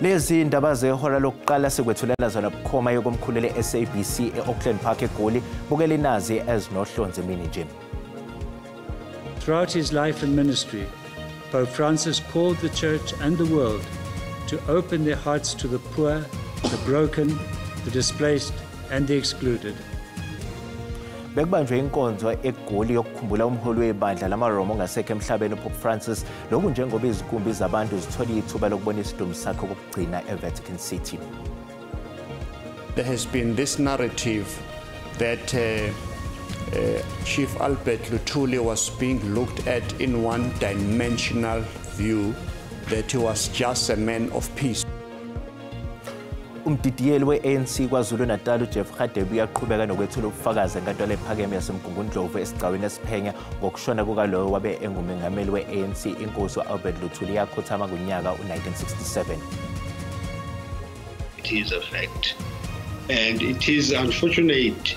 Lezi indaba zehora lokuqala sikwethulela zona bukhoma yokomkhulule SABC eAuckland Park eGoli bukela inazi ezinohlonze emini nje. Throughout his life and ministry, Pope Francis called the Church and the world to open their hearts to the poor, the broken, the displaced and the excluded. Bekubanjwe inkonzo eGoli yokukhumbula umholi webandla lamaRoma ongasekho emhlabeni uPope Francis lokhu njengoba izikhumbi zabantu zithola ithuba lokubona isidumbu sakhe kokugcina eVatican City. There has been this narrative that Chief Albert Luthuli was being looked at in one-dimensional view, that he was just a man of peace. Umdidiyeli we-ANC KwaZulu-Natal uJeff Radebe uyaqhubeka nokwethula ubufakazi enkantolo ephakeme yaseMgungundlovu esigcawini esiphenya ngokushona kukalowo wabe engumengameli we-ANC inkosi uAlbert Luthuli yakhothama ngonyaka u-1967. It is a fact, and it is unfortunate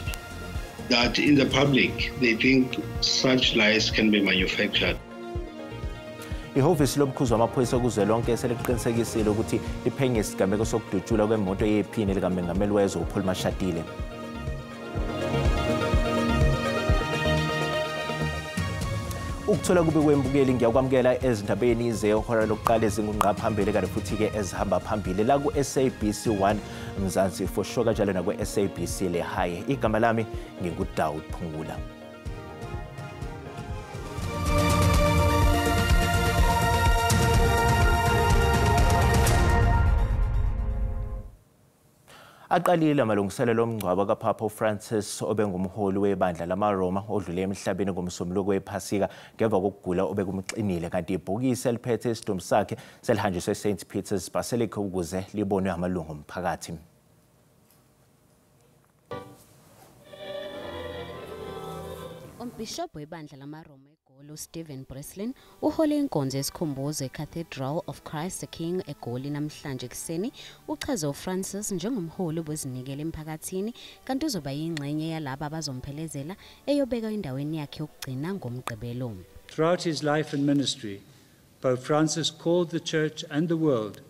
that in the public they think such lies can be manufactured. Ihhovisi lomkhuzi wamaphoyisa kuzwelonke seliqinisekisile ukuthi liphenye isigameko sokudutshulwa kwemoto yephini likamengameli wezwe uPaul Mashatile. Ukuthola kube kwembukeli ngiyakwamukela ezindabeni zehora lokuqala ezingunqa phambili kanti futhi ke ezihamba phambili la ku SABC1 Mzansi for sure kanjalo na ku SABC le high. Igama lami nginguDaud Phungula. Aqalile amalungiselelo omngcwabo kaPapa Francis obengumholi webandla lamaRoma odlule emhlabeni ngomsombuluko wePhasika ngemva kokugula obekumxinile kanti ibhokisi eliphethe isidumbu sakhe selihanjiswe eSt Peter's Basilica ukuze libonwe amalungu omphakathi. Umbishop webandla lamaRoma eGoli Stephen Breslin uhole inkonzo esikhumbuzo eCathedral of Christ the King eGoli namhlanje ekseni uchaze uFrancis njengomholi wezinikele emphakathini kanti uzoba yingxenye yalabo abazomphelezela eyobeka endaweni yakhe yokugcina ngomgqibelo. Throughout his life and ministry, Pope Francis called the Church and the world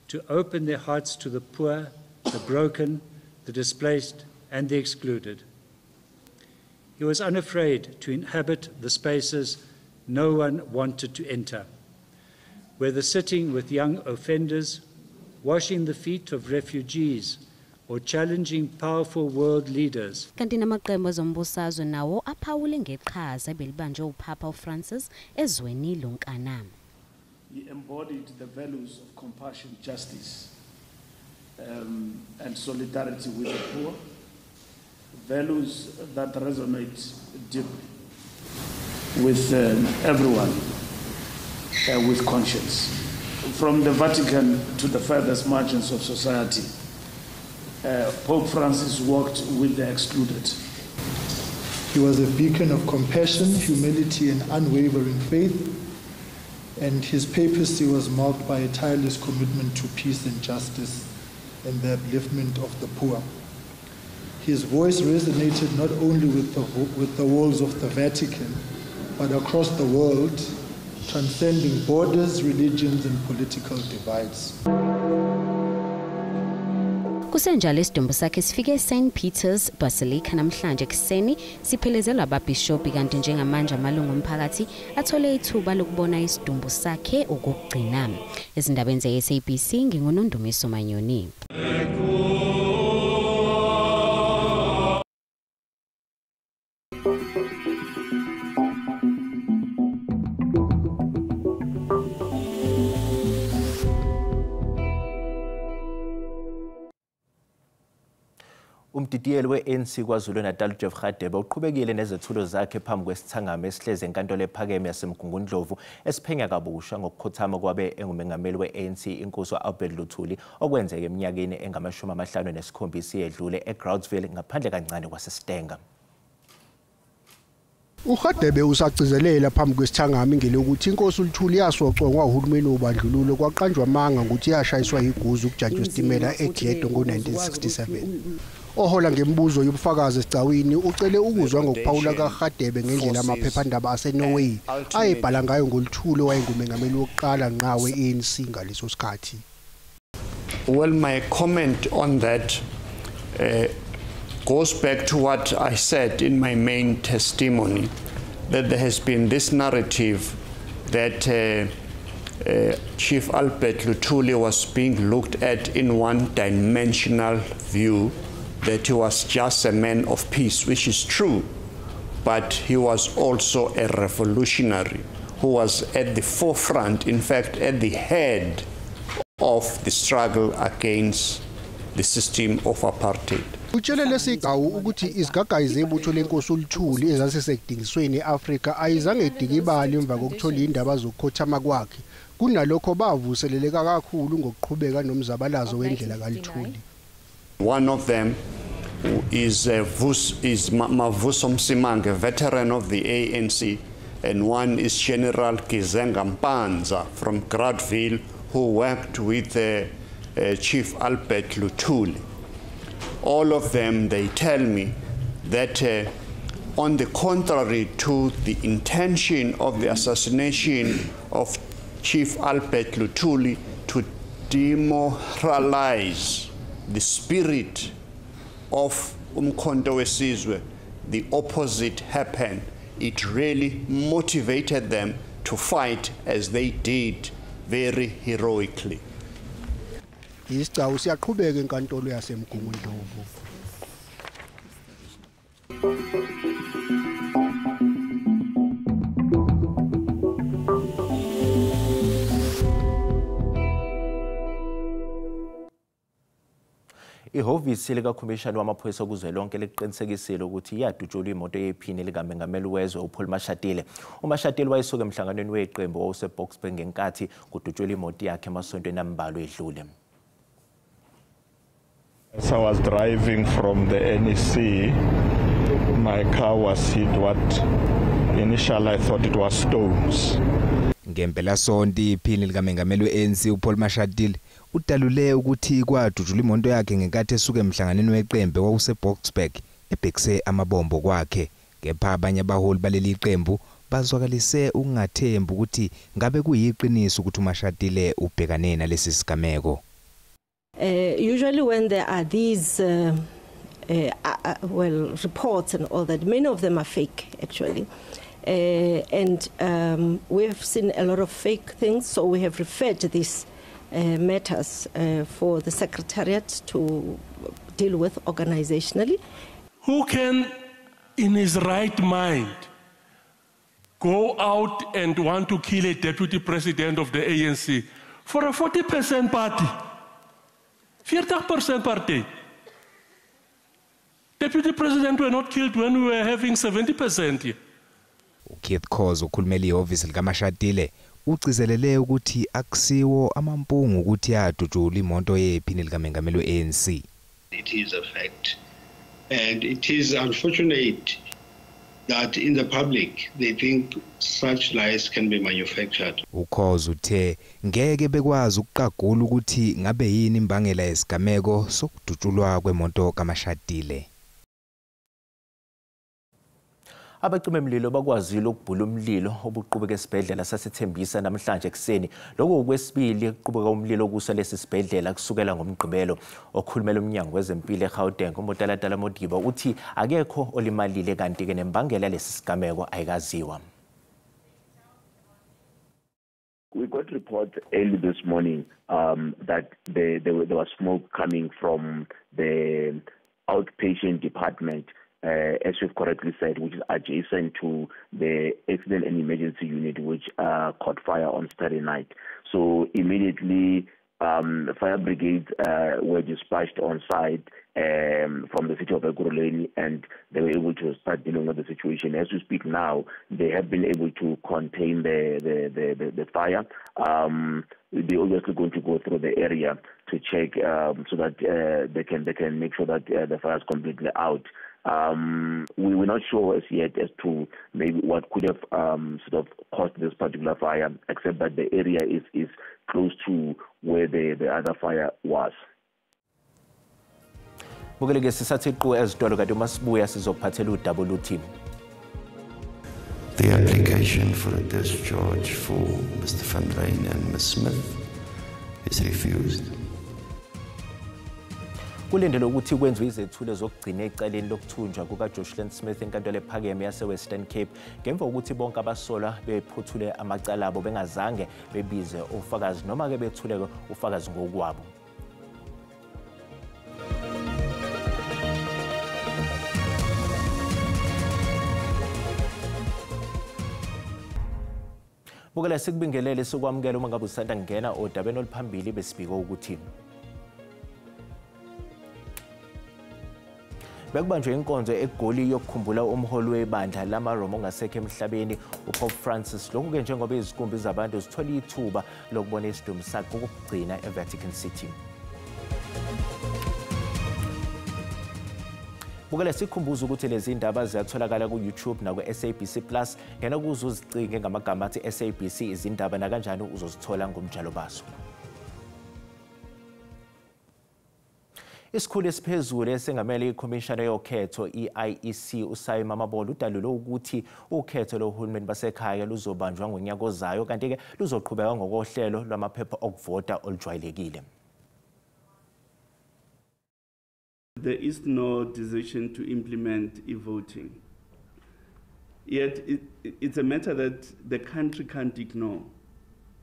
to open their hearts to the poor, the broken, the displaced and the excluded. He was unafraid to inhabit the spaces no one wanted to enter, whether sitting with young offenders, washing the feet of refugees, or challenging powerful world leaders. Kanti namaqembu ezombusazwe nawo aphawule ngeqhaza ebelibanjwe uPapa Francis ezweni lonkana. He embodied the values of compassion, justice, and solidarity with the poor. Values that resonate deeply with everyone with conscience. From the Vatican to the furthest margins of society, Pope Francis walked with the excluded. He was a beacon of compassion, humility, and unwavering faith, and his papacy was marked by a tireless commitment to peace and justice and the upliftment of the poor. His voice resonated not only with the walls of the Vatican, but across the world, transcending borders, religions, and political divides. Kusenjalo isidumbu sakhe sifike eSt Peter's Basilica namhlanje ekseni siphelezelwa ababhishopi kanti njengamanje amalungu omphakathi athole ithuba lokubona isidumbu sakhe okugcina. Ezindabeni zeSABC ngingunondumiso Manyoni. Umdidiyeli we-ANC KwaZulu-Natal uJeff Radebe uqhubekile nezethulo zakhe phambi kwesithangami esihlezi enkantolo ephakeme yaseMgungundlovu esiphenya kabusha ngokukhothama kwabe engumengameli we-ANC inkosi uAlbert Luthuli okwenzeka eminyakeni engama-57 yedlule eGroudsville ngaphandle kancane kwaseStenga. uRadebe usagcizelela phambi kwesithangami ngelokuthi inkosi uLuthuli yasocwa ngwahulumeni wobandlululo kwaqanjwa amanga ukuthi yashayiswa iguzu ukujantshwa isitimela eGedo ngo-1967. Ohola ngembuzo yobufakazi esicawini ucele ukuzwa ngokuphawula kaRadebe ngendlela amaphephandaba aseNorway ayebhala ngayo ngoLuthuli owayengumengameli wokuqala nqa we-ANC ngaleso sikhathi. Well, my comment on that goes back to what I said in my main testimony, that there has been this narrative that Chief Albert Luthuli was being looked at in one-dimensional view, that he was just a man of peace, which is true, but he was also a revolutionary who was at the forefront, in fact, at the head of the struggle against the system of apartheid. Utshelele sigawu ukuthi isigagayi zebutho lenkosi uLuthuli ezasisekudingisweni eAfrika ayizange idikibali emva kokuthola indaba zokukhothama kwakhe. Kunalokho bavuseleleka kakhulu ngokuqhubeka nomzabalazo wendlela kaLuthuli. One of them is Mavuso Msimang, a veteran of the ANC, and one is General Kizenga Mpanza from Gradville, who worked with Chief Albert Luthuli. All of them, they tell me that on the contrary to the intention of the assassination of Chief Albert Luthuli to demoralize the spirit of Umkhonto weSizwe, the opposite happened. It really motivated them to fight as they did very heroically. Isicawu siyaqhubeka enkantolo yaseMgungundlovu. Ihhovisi likakhomishani wamaphoyisa okuzwelonke liqinisekisile ukuthi yadutshulwa imoto yephini likamengameli wezwe uPaul Mashatile. uMashatile wayesuka emhlanganweni weqembu owawuse-Boksburg ngenkathi kudutshulwa imoto yakhe emasontweni ambalwa edlule. As I was driving from the NEC, my car was hit what initially I thought it was stones. Ngempela sonto iphini likamengameli weANC uPaul Mashatile udalule ukuthi kwadutshulwa imoto yakhe ngenkathi esuka emhlanganweni weqembu owawuse-Boksburg ebhekise amabombo kwakhe. Kepha abanye abaholi baleli qembu bazwakalise ukungathembi ukuthi ngabe kuyiqiniso ukuthi uMashatile ubhekane nalesi sigameko. Usually when there are these reports and all that, many of them are fake actually. And we've seen a lot of fake things, so we have referred to these matters for the Secretariat to deal with organizationally. Who can, in his right mind, go out and want to kill a deputy president of the ANC for a 40% party? 40% party. Deputy president were not killed when we were having 70% here. Keith Khoza ukhulumela ihhovisi likaMashatile ugcizelele ukuthi akusiwo amampungu ukuthi yadutshulwa imoto yephini likamengameli weANC. It is a fact, and it is unfortunate that in the public they think such lies can be manufactured. Ukhoza uthe ngeke bekwazi ukuqagula ukuthi ngabe yini imbangela yesigameko sokudutshulwa kwemoto kaMashatile. Abacimimlilo bakwazile ukubhula umlilo obuqhubeka esibhedlela saseThembisa namhlanje ekseni. Lokho okwesibili ukuqhubeka umlilo okusa lesi sibhedlela kusukela ngomgqibelo. Okhulumela umnyango wezempilo eGauteng uMotalatala Modiba uthi akekho olimalile kanti ke nembangela lesi sigameko ayikaziwa. We got reports early this morning that there was smoke coming from the outpatient department. As you've correctly said, which is adjacent to the accident and emergency unit, which caught fire on Saturday night. So immediately, fire brigades were dispatched on site from the city of Ekurhuleni, and they were able to start dealing with the situation. As we speak now, they have been able to contain the fire. They're obviously going to go through the area to check so that they can make sure that the fire is completely out. We were not sure as yet as to maybe what could have sort of caused this particular fire, except that the area is close to where the other fire was. Bukeleke sisathi qhu ezitolo kade masibuya sizophathela uWT. The application for a discharge for Mr. Van Ryn and Ms. Smith is refused. Kulindelwe ukuthi kwenziwe izethulo zokugcina eceleni lokuthunjwa kukaJoshua Smith enkantolo ephakeme yase-Western Cape ngemva kokuthi bonke abasolwa bephuthule amacala abo bengazange bebize ufakazi noma-ke bethuleke ufakazi ngokwabo. Bukela sikubingelele sokwamukela uma ngabe usanda ngena odabeni oluphambili besibika ukuthi bekubanjwe inkonzo eGoli yokukhumbula umholi webandla lamaRoma ongasekho emhlabeni uPope Francis. Lokhu ke njengoba izikhumbi zabantu zithola ithuba lokubona isidumbu sakhe kokugcina eVatican City. Bukela sikhumbuza ukuthi lezi ndaba ziyatholakala ku-YouTube naku-SABC Plus. Ngena kuze uzicinge ngamagama athi SABC izindaba nakanjani uzozithola ngomjalo baso. Isikhulu esiphezulu esengamele ikhomishana yokhetho i-IEC uSaima Mabolo udalule ukuthi ukhetho lohulumeni basekhaya luzobanjwa ngonyaka ozayo kanti ke luzoqhubeka ngokohlelo lwamaphepha okuvota olujwayelekile. There is no decision to implement e-voting. Yet it's a matter that the country can't ignore.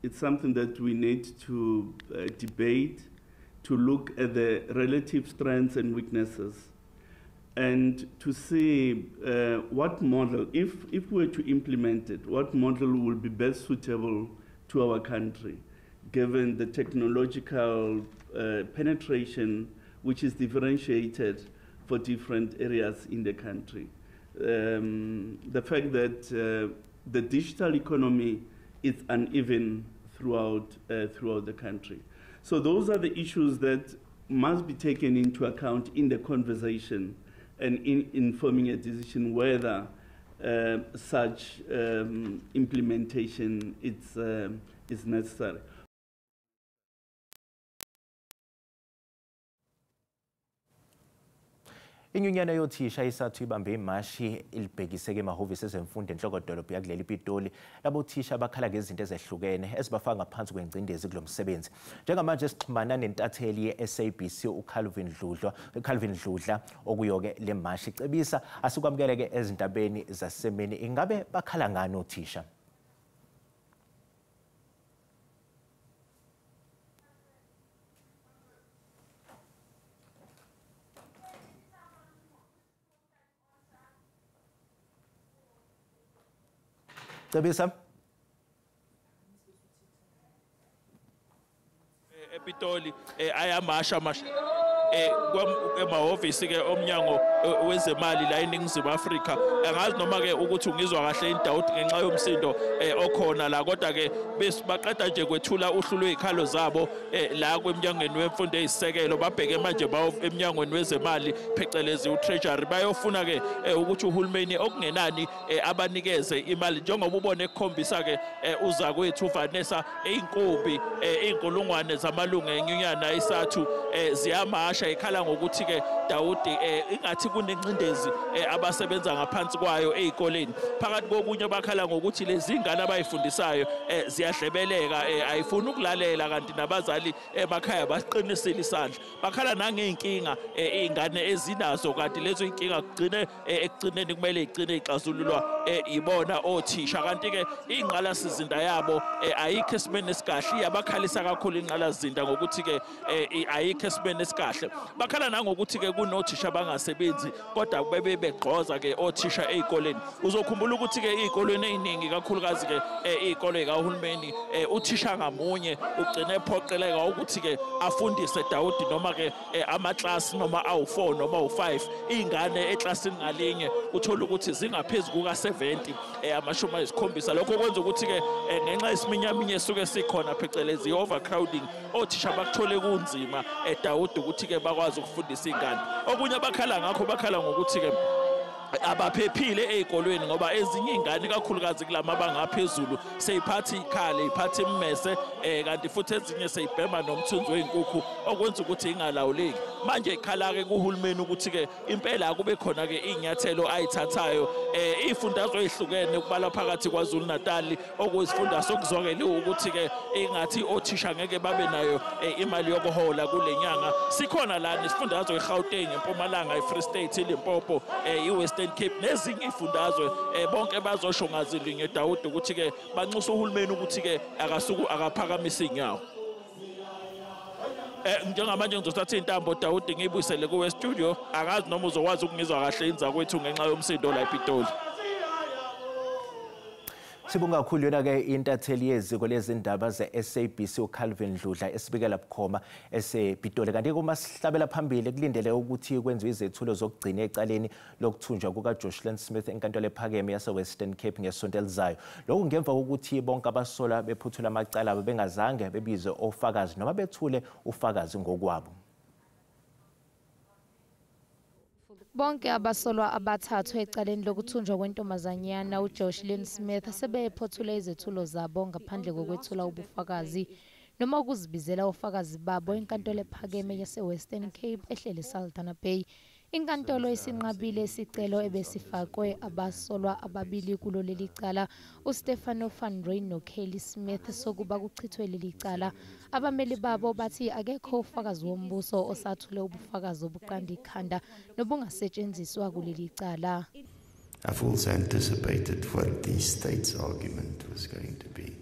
It's something that we need to debate, to look at the relative strengths and weaknesses, and to see what model, if we were to implement it, what model will be best suitable to our country, given the technological penetration which is differentiated for different areas in the country. The fact that the digital economy is uneven throughout the country. So those are the issues that must be taken into account in the conversation and in informing a decision whether such implementation is necessary. Inyunyana yothisha isathu ibambe imashi ilibhekiseke emahhovisi ezemfundo enhlokodolobha yakuleli Pitoli labothisha bakhala ngezinto ezehlukene ezibafaka ngaphansi kwengcindezi kulomsebenzi. Njengamanje sixhumana nentatheli ye-SABC uCalvin Dludla okuyoke le mashi cebisa asikwamkeleke ezindabeni zasemini. Ingabe bakhala ngani othisha? Cebisa ePitoli ayamasha emahhovisi ke omnyango wezemali la eNingizimu Afrika. Angazi noma ke ukuthi ungizwa kahle indawuti ngenxa yomsindo okhona la, kodwa ke baqeda nje kwethula uhlu lwezikhalo zabo la kwemnyangweni wemfundo ezisekelo. Babheke manje emnyangweni wezemali phecelezi uTreasury bayofuna ke ukuthi uhulumeni okungenani abanikeze imali njengoba ubone ekukhombisa ke uza kwethu Vanessa einkumbi inkulungwane zamalungu enyunyana isathu ziyamasha ikhala ngokuthi ke Dawudi ingathi kunencindezi abasebenza ngaphansi kwayo ezikoleni. Phakathi kokunye bakhala ngokuthi lezi ingane abayifundisayo ziyahlebeleka ayifuni ukulalela kanti nabazali emakhaya basiqinisile isandla. Bakhala nangeenkinga izingane ezinazo kanti lezo inkinga kugcine ekugcineni kumele igcine ixazululwa ibona othisha kanti ke ingqalasizinda yabo ayikho esimeni esikahle. Iyabakhalisa kakhulu ingqalasizinda ngokuthi ke ayikho esimeni esikahle. Bakhala nangokuthi ke kunothisha bangasebenzi kodwa bebe begqoza ke othisha ezikoleni. Uzokhumbula ukuthi ke ezikoleni eziningi kakhulukazi ke izikole zikahulumeni uthisha ngamunye ugcine ephoqeleka ukuthi ke afundise Dawudi noma ke amaklasi noma awu4 noma u5 izingane eklasini ngalinye uthola ukuthi zingaphezulu kuka70 amashumi ayisikhombisa. Lokho kwenza ukuthi ke ngenxa yesiminyaminya esuke sikhona phecelezi overcrowding othisha bakuthole kunzima Dawudi ukuthi ke bakwazi ukufundisa izingane. Okunye bakhala ngakho bakhala ngokuthi ke abaphephile ezikolweni ngoba ezinye izingane kakhulukazi kulamabanga aphezulu seyiphatha ikhale iphatha immese kanti futhi ezinye seyibhema nomthunzi wezinkukhu okwenza ukuthi ingalawuleki. manje ikhala-ke kuhulumeni ukuthi-ke impela kube khona-ke iy'nyathelo ayithathayo iy'fundazwe ey'hlukene kubalwa phakathi KwaZulu Natali okuyisifunda sokuzokeliwe ukuthi-ke ingathi othisha ngeke babe nayo imali yokuhola kule nyanga. Sikhona la nesifundazwe eGauteng, eMpumalanga, eFree State, iLimpopo, iWestern Cape nezinye iy'fundazwe bonke bazosho ngazilinye Dawudi ukuthi-ke banxusa uhulumeni ukuthi-ke akaphakamise iy'nyawo. Njengamanje ngizothatha intambo Dawudi ngiyibuyisele kuwe studio, akazi noma uzokwazi ukungizwa kahle inza kwethu ngenxa yomsindo la ePitoli. Sibonga kakhulu yona-ke intatheli yeziko lezindaba ze-SABC uCalvin Dludla esibikela bukhoma esePitoli. Kanti kuma sihlabela phambili kulindele ukuthi kwenziwe izethulo zokugcina ecaleni lokuthunjwa kukaJocelyn Smith enkantolo ephakeme yase-Western Cape ngesonto elizayo. Lokhu ngemva kokuthi bonke abasola bephuthula amacala abo bengazange bebize ofakazi noma bethule ufakazi ngokwabo. Bonke abasolwa abathathu ecaleni lokuthunjwa kwentombazanyana uJocelyn Smith sebephothula izethulo zabo ngaphandle kokwethula ubufakazi noma ukuzibizela ofakazi babo enkantolo ephakeme yase-Western Cape ehlele Saldanha Bay. Inkantolo isinqabile isicelo ebesifakwe abasolwa ababili kulo leli cala, uStefano van Ryn noKelly Smith, sokuba kuchithwe leli cala. Abameli babo bathi akekho ufakazi wombuso osathule ubufakazi obuqanda ikhanda nobungasetshenziswa kuleli cala. I've also anticipated what the state's argument was going to be.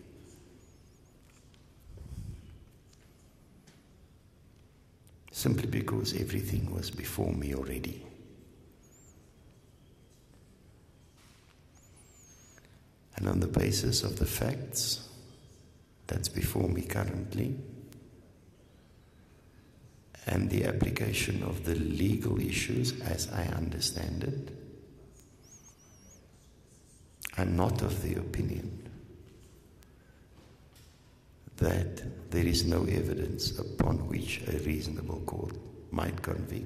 Simply because everything was before me already. And on the basis of the facts that's before me currently, and the application of the legal issues as I understand it, I'm not of the opinion that there is no evidence upon which a reasonable court might convict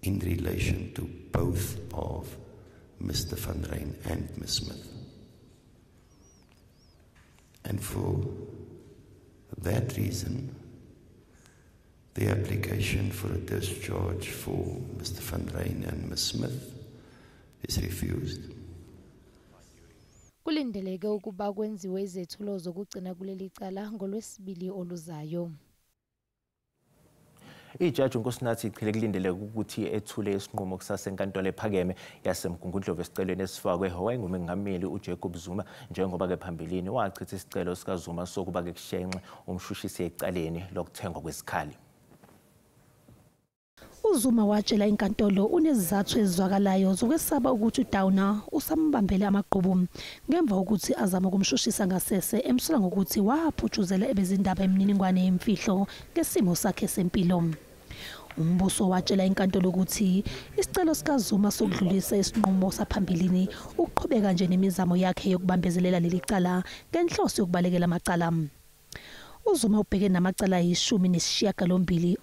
in relation to both of Mr. van Ryn and Ms. Smith. And for that reason, the application for a discharge for Mr. van Ryn and Ms. Smith is refused. Kulindeleke ukuba kwenziwe izethulo zokugcina kuleli cala ngoLwesibili oluzayo. Ijaji uNkosinathi ichile kulindeleke ukuthi ethule isinqumo kusasa enkantolo ephakeme yaseMgungundlovu esicelweni esifakwe owayengumengameli uJacob Zuma, njengoba ke phambilini wachitha isicelo sikaZuma sokuba ke kushenxe umshushisi ecaleni lokuthengwa kwesikhali. uZuma watshela inkantolo unezizathu ezizwakalayo zokwesaba ukuthi uDowner usambambele amagqubu ngemva kokuthi azama ukumshushisa ngasese emsola ngokuthi waphutshuzela ebezindaba emininingwane yemfihlo ngesimo sakhe sempilo. Umbuso watshela inkantolo ukuthi isicelo sikaZuma sokudlulisa isinqumo saphambilini ukuqhubeka nje nemizamo yakhe yokubambezelela leli cala ngenhloso yokubalekela amacala. uZuma ubheke namacala ayishumi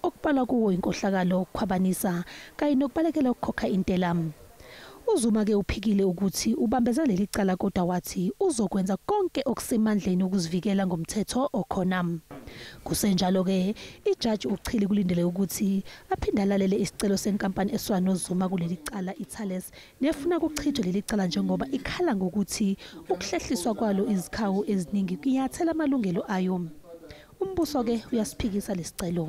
okubalwa kuwo inkohlakalo, ukukhwabanisa kanye nokubalekela ukukhokha intela. uZuma ke uphikile ukuthi ubambezela leli cala kodwa wathi uzokwenza konke okusemandleni ukuzivikela ngomthetho okhona. Kusenjalo ke ijaji uchili kulindele ukuthi aphinde alalele isicelo senkampani eswa noZuma kuleli cala iThales nefuna ukuchithwa leli cala njengoba ikhala ngokuthi ukuhlehliswa kwalo izikhawu eziningi kuyathela amalungelo ayo. Umbuso ke uyasiphikisa lesicelo.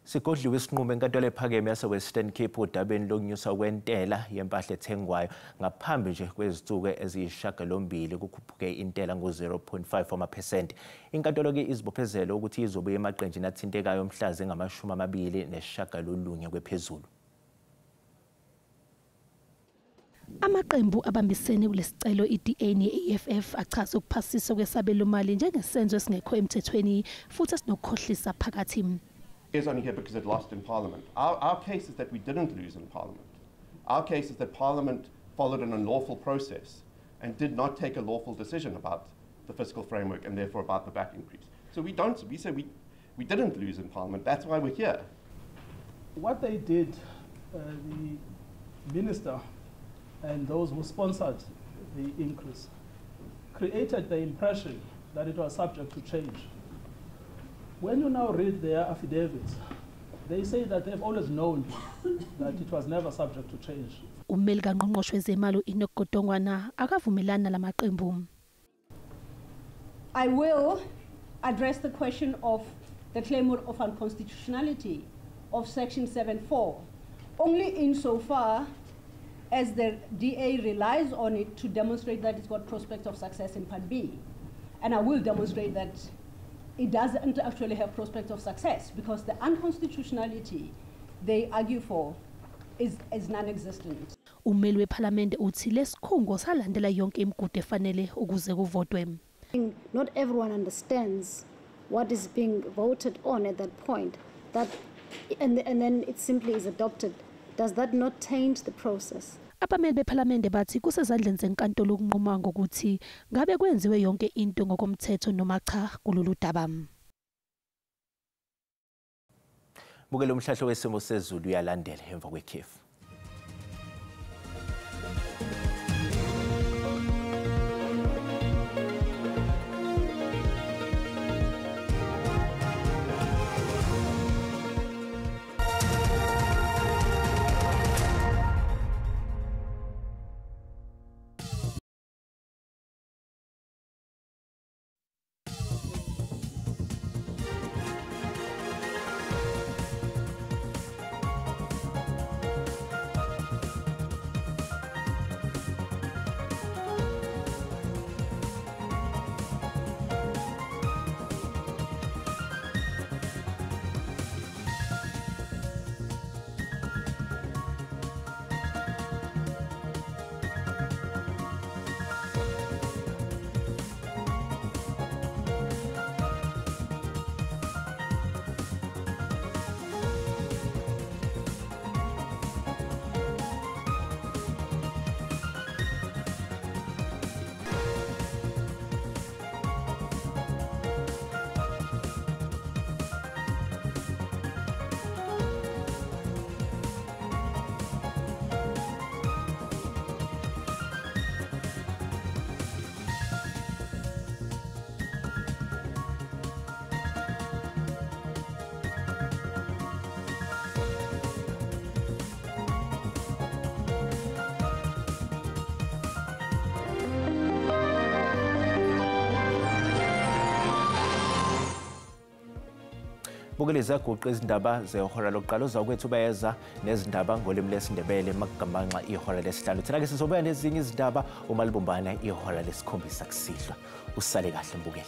Sigodliwe isinqumo enkantolo ephakeme yase-Western Cape udabeni lokunyusa kwentela yempahla ethengwayo ngaphambi nje kwezinsuku eziyisishiyagalombili kukhuphuke intela ngo-0.5%. Inkantolo ke izibophezela ukuthi izobuya emaqenjini athintekayo mhla zingama-29 kwephezulu. Amaqembu abambisene kulesicelo iDA ne-EFF achaza ukuphasiswa kwesabelo mali njengesenzo esingekho emthethweni futhi esinokukhohlisa phakathi. Is only here because it lost in Parliament. Our case is that we didn't lose in Parliament. Our case is that Parliament followed an unlawful process and did not take a lawful decision about the fiscal framework and therefore about the back increase. So we say we didn't lose in Parliament. That's why we're here. What they did, the minister and those who sponsored the increase created the impression that it was subject to change. When you now read their affidavits, they say that they've always known that it was never subject to change. Ummeli kaNgqongqoshe wezemali uEnoch Godongwana akavumelana lamaqembu. I will address the question of the claim of unconstitutionality of Section 7.4, only insofar as the DA relies on it to demonstrate that it's got prospect of success in Part B. And I will demonstrate that it doesn't actually have prospect of success, because the unconstitutionality they argue for is non-existent. Ummeli weParliament uthi lesikhungo salandela yonke imigudu efanele ukuze kuvotwe. Not everyone understands what is being voted on at that point, and then it simply is adopted. Does that not taint the process? Abameli beParliament bathi kusezandleni zenkantolo ukunquma ngokuthi ngabe kwenziwe yonke into ngokomthetho noma cha kulolu daba. Bukela umhlahlo wesimo sezulu uyalandela emva kwekhefu. Bukela izaguqa izindaba zehora lokuqala uzakwethu bayeza nezindaba ngolimi lesindebele makugamanxa ihora lesihlanu. Thina ke sizobuya nezinye izindaba uma libumbana ihora lesikhombisa kusihlwa. Usale kahle mbukeli.